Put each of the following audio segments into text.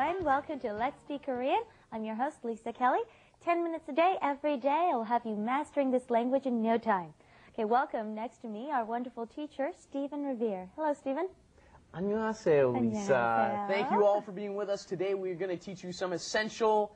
everyone. Welcome to Let's Speak Korean. I'm your host, Lisa Kelly. 10 minutes a day, every day, I'll have you mastering this language in no time. Okay, welcome next to me, our wonderful teacher, Stephen Revere. Hello, Stephen. 안녕하세요, Lisa. 안녕하세요. Thank you all for being with us today. We're going to teach you some essential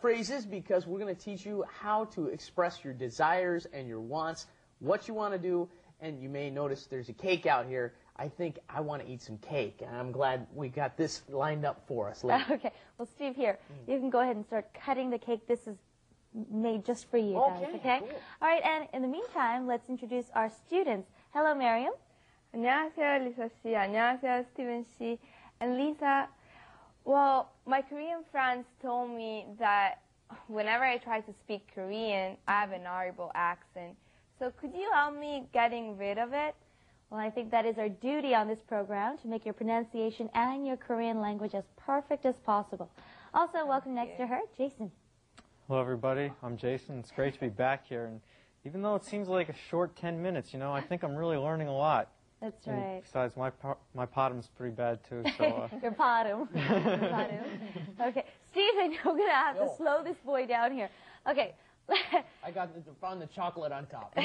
phrases because we're going to teach you how to express your desires and your wants, what you want to do, and you may notice there's a cake out here. I think I want to eat some cake, and I'm glad we got this lined up for us. Okay, well, Steve, here, you can go ahead and start cutting the cake. This is made just for you guys, okay? Cool. All right, and in the meantime, let's introduce our students. Hello, Miriam. 안녕하세요, Lisa 씨. 안녕하세요, Steven 씨. And Lisa, well, my Korean friends told me that whenever I try to speak Korean, I have an horrible accent. So could you help me getting rid of it? Well, I think that is our duty on this program, to make your pronunciation and your Korean language as perfect as possible. Also, welcome next to her, Jason. Hello, everybody. I'm Jason. It's great to be back here. And even though it seems like a short 10 minutes, you know, I think I'm really learning a lot. That's And right. besides, my bottom's pretty bad, too. So, Your bottom. Okay, Stephen, you're going to have to slow this boy down here. Okay. I found the chocolate on top. All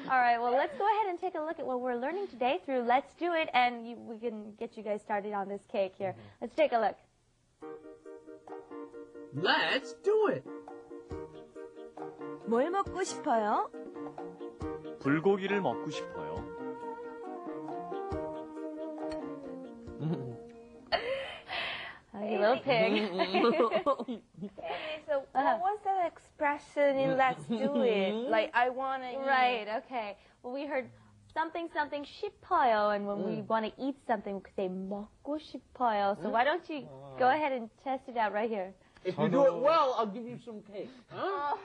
right, well, let's go ahead and take a look at what we're learning today through Let's Do It, and we can get you guys started on this cake here. Let's take a look. Let's do it. 뭘 먹고 싶어요? 불고기를 먹고 싶어요. You little pig. So what was that expression in Let's Do It? Like, I want to eat. Right, okay. Well, we heard something 싶어요, and when we want to eat something, we could say 먹고 싶어요. So why don't you go ahead and test it out right here. If you do it well, I'll give you some cake. Huh?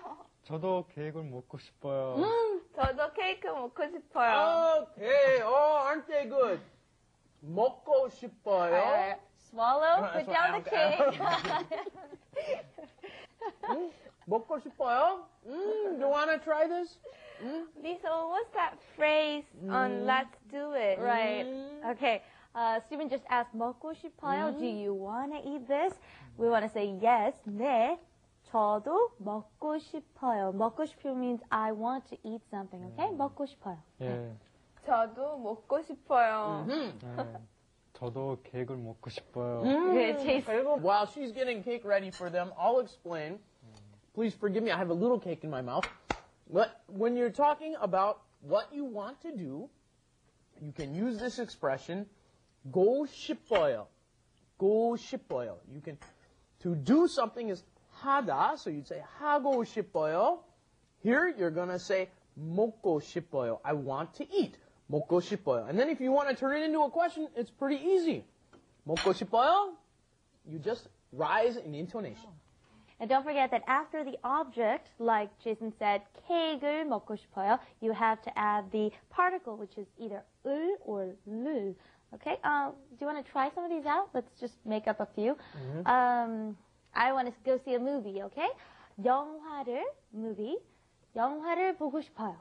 저도 케이크를 먹고 싶어요. 저도 케이크 먹고 싶어요. Okay. Oh, aren't they good? 먹고 싶어요. Swallow, put down the cake. 먹고 싶어요? You want to try this? Lisa, what was that phrase on Let's Do It? Right. Okay. Stephen just asked, 먹고 싶어요? Do you want to eat this? We want to say yes, 네. 저도 먹고 싶어요. 먹고 싶어요 means I want to eat something, okay? 먹고 싶어요. 예. 저도 먹고 싶어요. 네. 저도 케이크를 먹고 싶어요. Good, Jason. While she's getting cake ready for them, I'll explain. Please forgive me, I have a little cake in my mouth. But when you're talking about what you want to do, you can use this expression, go 싶어요. Go 싶어요. You can, to do something is 하다, so you'd say 하고 싶어요. Here, you're going to say 먹고 싶어요. I want to eat. 먹고 싶어요. And then if you want to turn it into a question, it's pretty easy. 먹고 싶어요? You just rise in intonation. And don't forget that after the object, like Jason said, 케이크를 먹고 싶어요, you have to add the particle, which is either 을 or 를. Okay? Do you want to try some of these out? Let's just make up a few. I want to go see a movie, okay? movie. 영화를 보고 싶어요.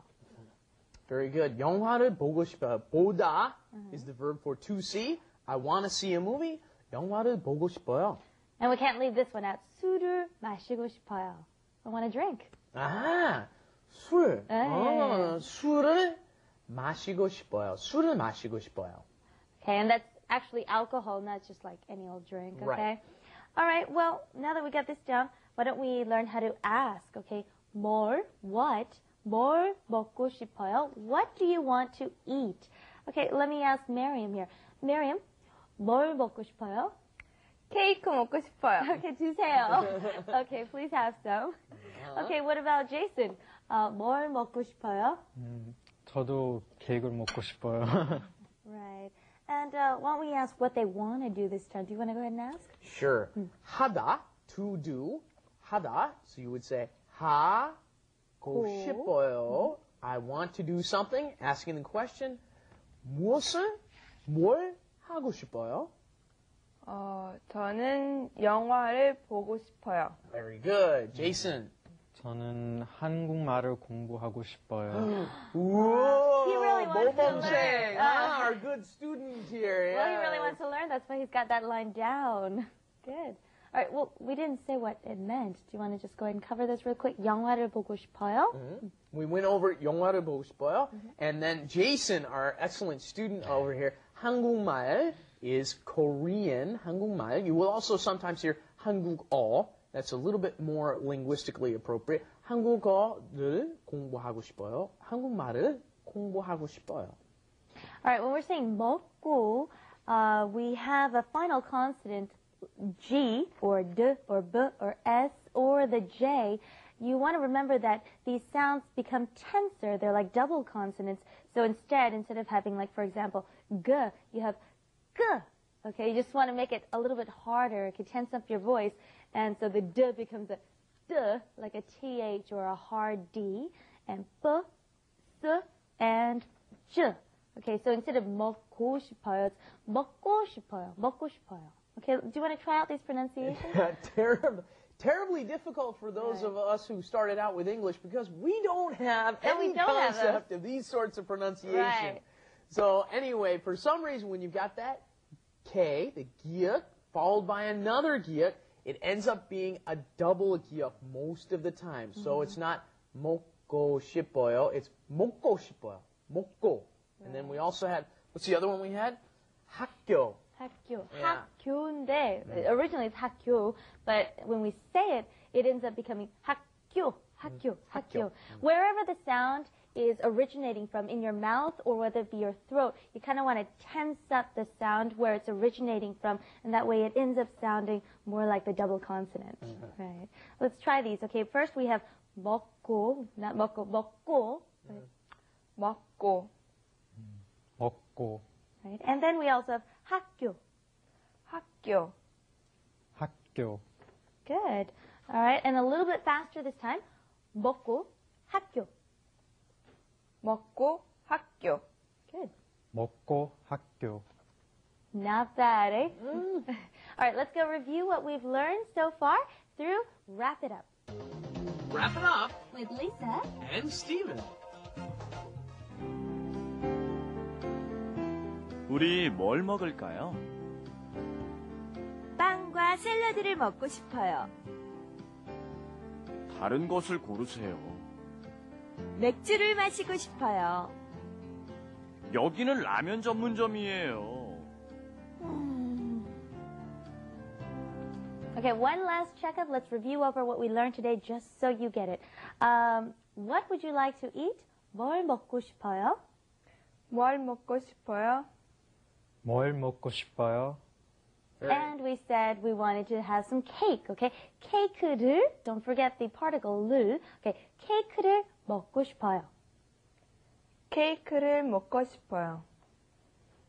Very good. 영화를 보고 싶어요. 보다 is the verb for to see. I want to see a movie. 영화를 보고 싶어요. And we can't leave this one out. 술을 마시고 싶어요. I want to drink. 아, 술. 술을 마시고 싶어요. 술을 마시고 싶어요. Okay, and that's actually alcohol, not just like any old drink, okay? Right. All right, well, now that we got this down, why don't we learn how to ask, okay? 뭘, what, 뭘 먹고 싶어요? What do you want to eat? Okay, let me ask Miriam here. Miriam, 뭘 먹고 싶어요? 케이크 먹고 싶어요. Okay, 주세요. Okay, please have some. Okay, what about Jason? 뭘 먹고 싶어요? 저도 케이크를 먹고 싶어요. Right. And why don't we ask what they want to do this time? Do you want to go ahead and ask? Sure. 하다, to do. 하다, so you would say 하고 싶어요. I want to do something, asking the question. 무엇을, 뭘 하고 싶어요? 저는 영화를 보고 싶어요. Very good. Jason. 저는 한국말을 공부하고 싶어요. Whoa, He really wants to 모범생. learn. Our good student here. Well, he yeah. really wants to learn. That's why he's got that line down. Good. All right. Well, we didn't say what it meant. Do you want to just go ahead and cover this real quick? 영화를 보고 싶어요. We went over 영화를 보고 싶어요. And then Jason, our excellent student over here, 한국말 is Korean. 한국말. You will also sometimes hear 한국어. That's a little bit more linguistically appropriate. 한국어를 공부하고 싶어요. 한국말을 공부하고 싶어요. All right. When we're saying 먹고, we have a final consonant, G, or D, or B, or S, or the J. You want to remember that these sounds become tenser. They're like double consonants. So instead of having, like, for example, G, you have G. Okay, you just want to make it a little bit harder. It can tense up your voice. And so the D becomes a D, like a TH or a hard D. And B, S, and J. Okay, so instead of 먹고 싶어요, it's 먹고 싶어요. 먹고 싶어요. Okay, do you want to try out these pronunciations? Terribly difficult for those of us who started out with English because we don't have And we any don't have concept of these sorts of pronunciation. Right. So anyway, for some reason, when you've got that K, the giuk, followed by another giuk, it ends up being a double giuk most of the time. So it's not 먹고 싶어요, it's 먹고 싶어요. 먹고. And then we also had, what's the other one we had? 학교. 학교. Yeah. 학교인데, originally it's 학교, but when we say it, it ends up becoming 학교, 학교, 학교. Wherever the sound is originating from, in your mouth or whether it be your throat, you kind of want to tense up the sound where it's originating from, and that way it ends up sounding more like the double consonant. Right. Let's try these. Okay, first we have 먹고, not 먹고, 먹고. 먹고. 먹고, Right. And then we also have 학교. 학교. 학교, Good. All right, and a little bit faster this time. 먹고, 학교. 먹고 학교. Good. 먹고 학교. Not bad, eh? All right, let's go review what we've learned so far through Wrap It Up. Wrap it up. With Lisa. And Steven. 우리 뭘 먹을까요? 빵과 샐러드를 먹고 싶어요. 다른 것을 고르세요. 맥주를 마시고 싶어요. 여기는 라면 전문점이에요. Okay, one last checkup. Let's review over what we learned today just so you get it. What would you like to eat? 뭘 먹고 싶어요? 뭘 먹고 싶어요? 뭘 먹고 싶어요? And we said we wanted to have some cake, okay? 케이크를, don't forget the particle 를. Okay, 케이크를 먹고 싶어요. 케이크를 먹고 싶어요.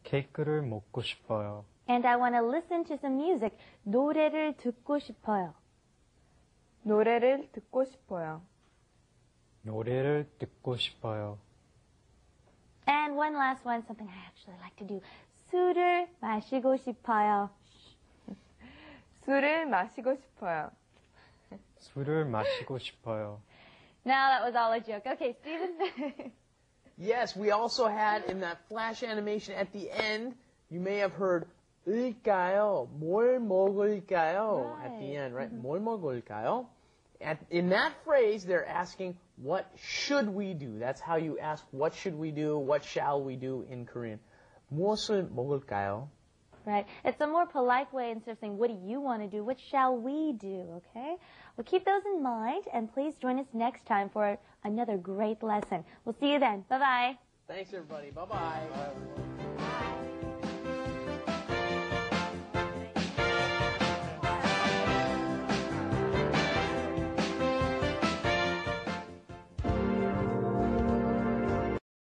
케이크를 먹고 싶어요. And I want to listen to some music. 노래를 듣고 싶어요. 노래를 듣고 싶어요. 노래를 듣고 싶어요. And one last one, something I actually like to do. 술을 마시고 싶어요. 술을 마시고 싶어요. 술을 마시고 싶어요. Now that was all a joke. Okay, Steven. Yes, we also had in that flash animation at the end, you may have heard 을까요? 뭘 먹을까요? At the end, right? 뭘 먹을까요? In that phrase, they're asking, what should we do? That's how you ask, what should we do? What shall we do in Korean? 무엇을 먹을까요? Right. It's a more polite way instead of saying, what do you want to do? What shall we do? Okay? Well, keep those in mind, and please join us next time for another great lesson. We'll see you then. Bye-bye. Thanks, everybody. Bye-bye.